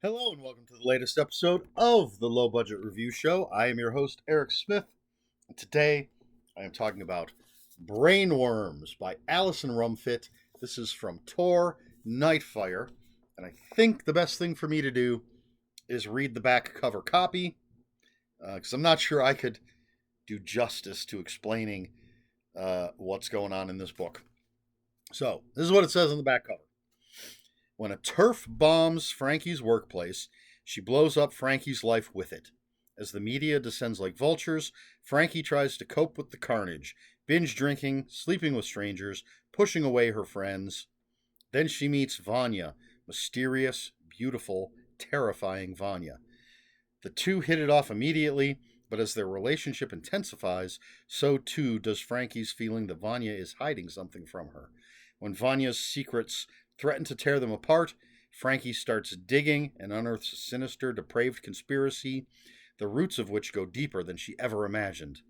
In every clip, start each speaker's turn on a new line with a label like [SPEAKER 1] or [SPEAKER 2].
[SPEAKER 1] Hello and welcome to the latest episode of the Low Budget Review Show. I am your host, Eric Smith, and today I am talking about Brainwyrms by Alison Rumfitt. This is from Tor Nightfire, and I think the best thing for me to do is read the back cover copy, because I'm not sure I could do justice to explaining what's going on in this book. So, this is what it says on the back cover. When a turf bombs Frankie's workplace, she blows up Frankie's life with it. As the media descends like vultures, Frankie tries to cope with the carnage, binge drinking, sleeping with strangers, pushing away her friends. Then she meets Vanya, mysterious, beautiful, terrifying Vanya. The two hit it off immediately, but as their relationship intensifies, so too does Frankie's feeling that Vanya is hiding something from her. When Vanya's secrets threaten to tear them apart, Frankie starts digging and unearths a sinister, depraved conspiracy, the roots of which go deeper than she ever imagined.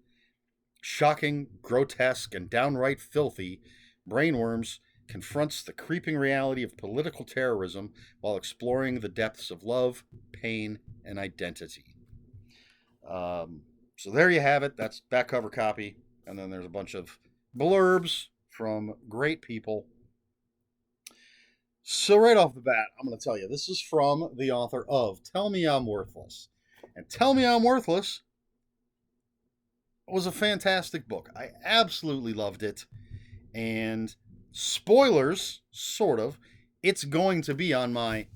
[SPEAKER 1] Shocking, grotesque, and downright filthy, Brainwyrms confronts the creeping reality of political terrorism while exploring the depths of love, pain, and identity. So there you have it. That's back cover copy. And then there's a bunch of blurbs from great people. So right off the bat, I'm going to tell you, this is from the author of Tell Me I'm Worthless. And Tell Me I'm Worthless was a fantastic book. I absolutely loved it. And spoilers, sort of, it's going to be on my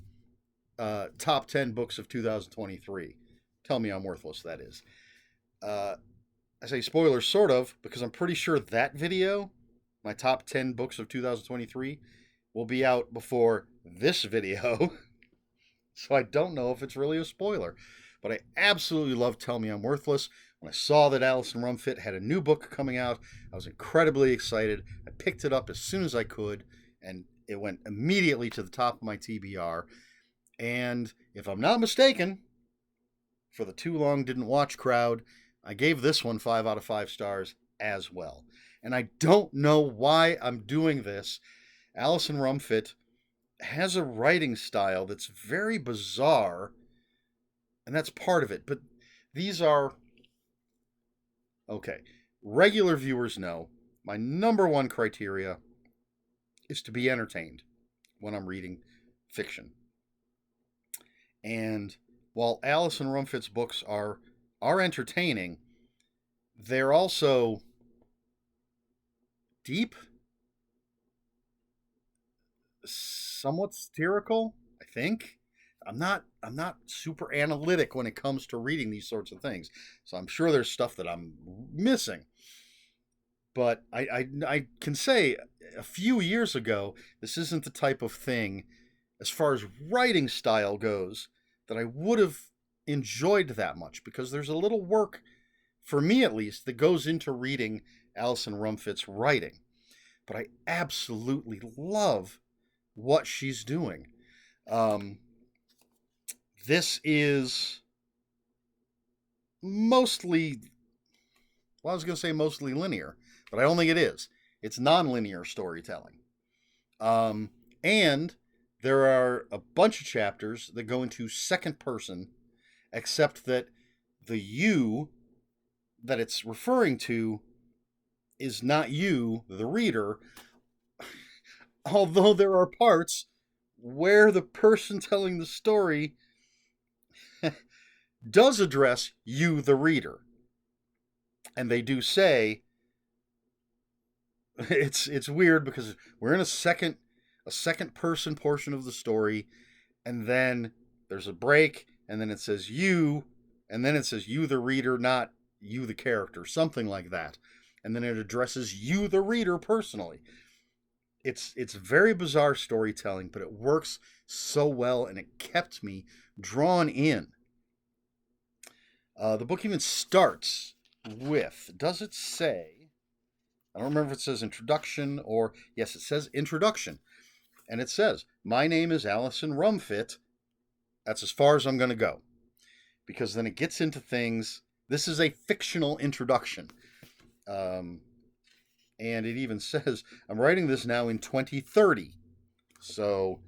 [SPEAKER 1] top 10 books of 2023. Tell Me I'm Worthless, that is. I say spoilers, sort of, because I'm pretty sure that video, my top 10 books of 2023, will be out before this video. So I don't know if it's really a spoiler. But I absolutely love Tell Me I'm Worthless. When I saw that Alison Rumfitt had a new book coming out, I was incredibly excited. I picked it up as soon as I could, and it went immediately to the top of my TBR. And if I'm not mistaken, for the too long didn't watch crowd, I gave this one 5 out of 5 stars as well. And I don't know why I'm doing this. Alison Rumfitt has a writing style that's very bizarre, and that's part of it. But these are... Okay, regular viewers know my number one criteria is to be entertained when I'm reading fiction. And while Alison Rumfitt's books are entertaining, they're also deep, somewhat satirical, I think. I'm not super analytic when it comes to reading these sorts of things. So I'm sure there's stuff that I'm missing. But I can say a few years ago, this isn't the type of thing, as far as writing style goes, that I would have enjoyed that much, because there's a little work, for me at least, that goes into reading Alison Rumfitt's writing. But I absolutely love what she's doing. This is mostly, well, I was going to say mostly linear, but I don't think it is. It's non-linear storytelling. And there are a bunch of chapters that go into second person, except that the you that it's referring to is not you, the reader, although there are parts where the person telling the story does address you, the reader. And they do say, it's weird because we're in a second person portion of the story, and then there's a break, and then it says you, and then it says you, the reader, not you, the character, something like that. And then it addresses you, the reader, personally. It's very bizarre storytelling, but it works so well, and it kept me drawn in. The book even starts with, does it say, I don't remember if it says introduction or, yes, it says introduction. And it says, my name is Alison Rumfitt. That's as far as I'm going to go. Because then it gets into things, this is a fictional introduction. And it even says, I'm writing this now in 2030. So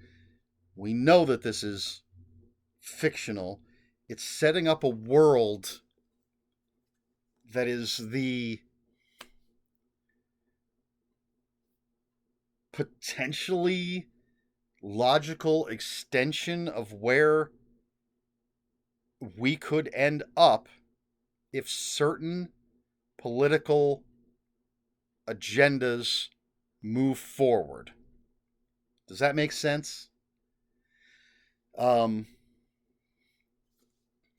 [SPEAKER 1] we know that this is fictional. It's setting up a world that is the potentially logical extension of where we could end up if certain political agendas move forward. Does that make sense?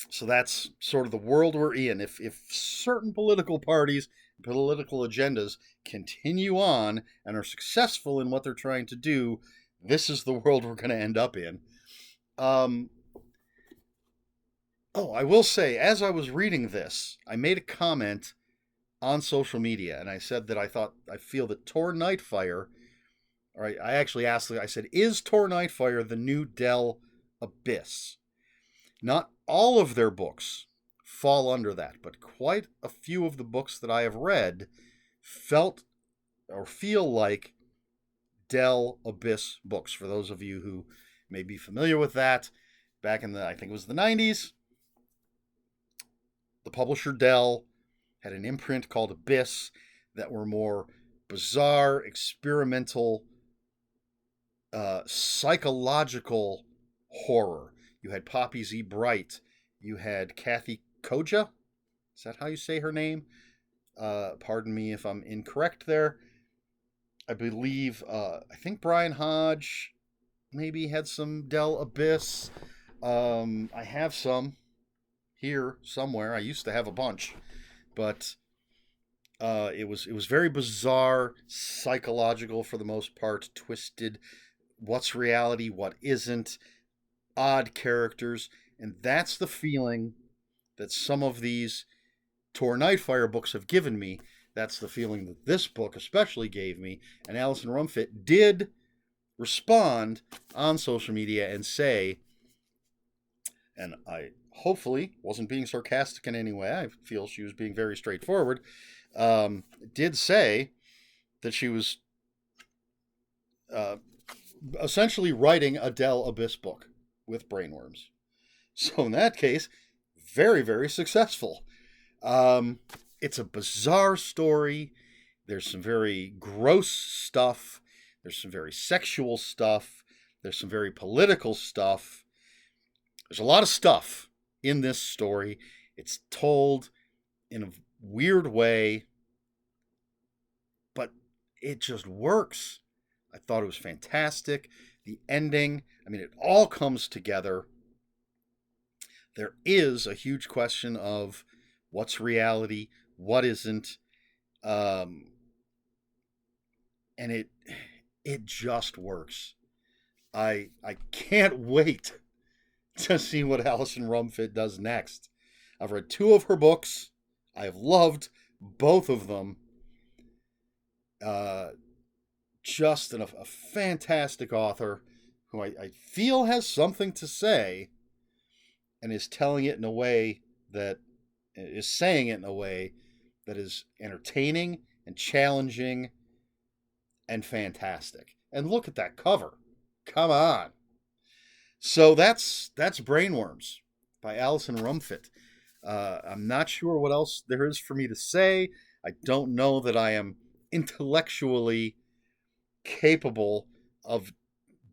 [SPEAKER 1] So that's sort of the world we're in. If certain political parties, political agendas continue on and are successful in what they're trying to do, this is the world we're going to end up in. I will say, as I was reading this, I made a comment on social media, and I said that I feel that Tor Nightfire, all right, I actually asked, I said, is Tor Nightfire the new Dell Abyss? Not all of their books fall under that, but quite a few of the books that I have read felt or feel like Dell Abyss books. For those of you who may be familiar with that, back in I think it was the 90s, the publisher Dell had an imprint called Abyss that were more bizarre, experimental, psychological horror. You had Poppy Z. Bright. You had Kathy Koja. Is that how you say her name? Pardon me if I'm incorrect there. I believe, I think Brian Hodge maybe had some Dell Abyss. I have some here somewhere. I used to have a bunch, but it was very bizarre, psychological for the most part, twisted. What's reality? What isn't? Odd characters, and that's the feeling that some of these Tor Nightfire books have given me. That's the feeling that this book especially gave me. And Alison Rumfitt did respond on social media and say, and I hopefully wasn't being sarcastic in any way, I feel she was being very straightforward, did say that she was essentially writing a Dell Abyss book with Brainwyrms. So in that case, very, very successful. It's a bizarre story. There's some very gross stuff. There's some very sexual stuff. There's some very political stuff. There's a lot of stuff in this story. It's told in a weird way, but it just works. I thought it was fantastic. The ending, I mean, it all comes together. There is a huge question of what's reality, what isn't, and it just works. I can't wait to see what Alison Rumfitt does next. I've read 2 of her books. I have loved both of them. Just a fantastic author who I feel has something to say and is telling it in a way that is saying it in a way that is entertaining and challenging and fantastic. And look at that cover. Come on. So that's Brainwyrms by Alison Rumfitt. I'm not sure what else there is for me to say. I don't know that I am intellectually capable of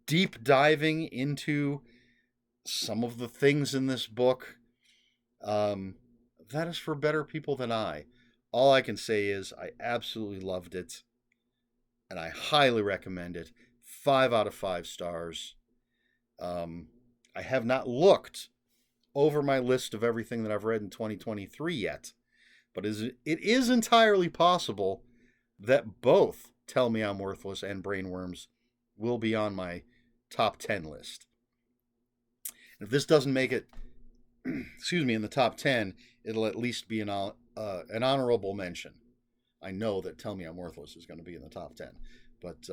[SPEAKER 1] deep diving into some of the things in this book. That is for better people than I. All I can say is I absolutely loved it, and I highly recommend it. 5 out of 5 stars. I have not looked over my list of everything that I've read in 2023 yet, but it is entirely possible that both Tell Me I'm Worthless and Brainwyrms will be on my top 10 list. And if this doesn't make it, in the top 10, it'll at least be an honorable mention. I know that Tell Me I'm Worthless is going to be in the top 10. But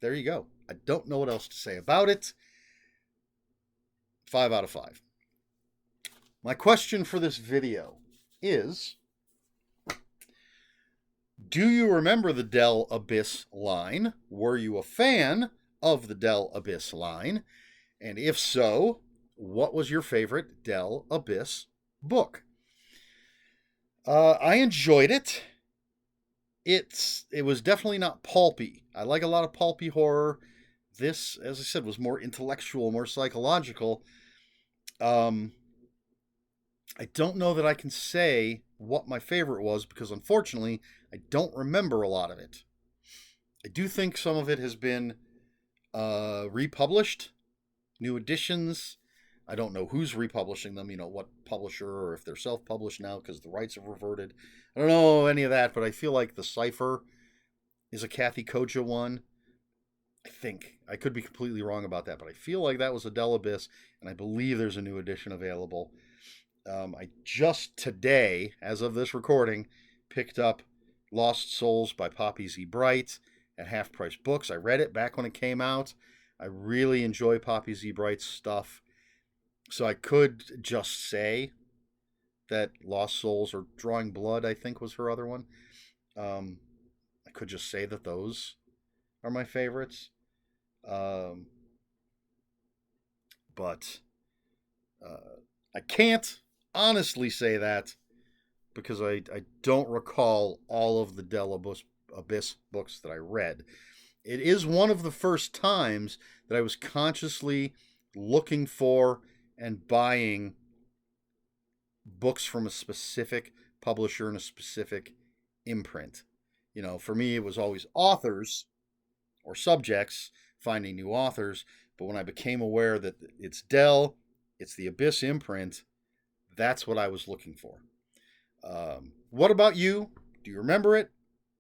[SPEAKER 1] there you go. I don't know what else to say about it. 5 out of 5. My question for this video is, do you remember the Dell Abyss line? Were you a fan of the Dell Abyss line? And if so, what was your favorite Dell Abyss book? I enjoyed it. It was definitely not pulpy. I like a lot of pulpy horror. This, as I said, was more intellectual, more psychological. Um, I don't know that I can say what my favorite was because unfortunately I don't remember a lot of it. I do think some of it has been republished, new editions. I don't know who's republishing them, what publisher, or if they're self-published now because the rights have reverted. I don't know any of that, but I feel like the Cipher is a Kathy Koja one. I think. I could be completely wrong about that, but I feel like that was a Dell Abyss, and I believe there's a new edition available. I just today, as of this recording, picked up Lost Souls by Poppy Z. Bright at Half Price Books. I read it back when it came out. I really enjoy Poppy Z. Bright's stuff. So I could just say that Lost Souls or Drawing Blood, I think, was her other one. I could just say that those are my favorites. But I can't honestly say that because I don't recall all of the Dell Abyss books that I read. It is one of the first times that I was consciously looking for and buying books from a specific publisher and a specific imprint. For me, it was always authors or subjects, finding new authors. But when I became aware that it's Dell, it's the Abyss imprint, that's what I was looking for. What about you? Do you remember it?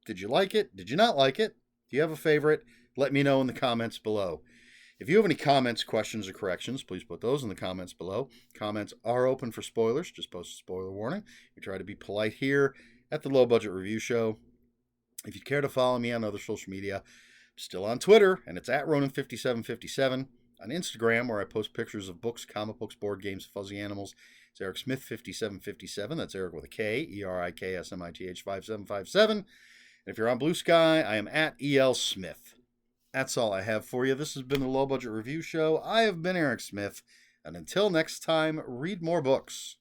[SPEAKER 1] Did you like it? Did you not like it? Do you have a favorite? Let me know in the comments below. If you have any comments, questions, or corrections, please put those in the comments below. Comments are open for spoilers. Just post a spoiler warning. We try to be polite here at the Low Budget Review Show. If you care to follow me on other social media, I'm still on Twitter, and it's at Ronan5757. On Instagram, where I post pictures of books, comic books, board games, fuzzy animals, it's Eric Smith 5757. That's Eric with a K, ERIKSMITH 5757. And if you're on Blue Sky, I am at EL Smith. That's all I have for you. This has been the Low Budget Review Show. I have been Eric Smith, and until next time, read more books.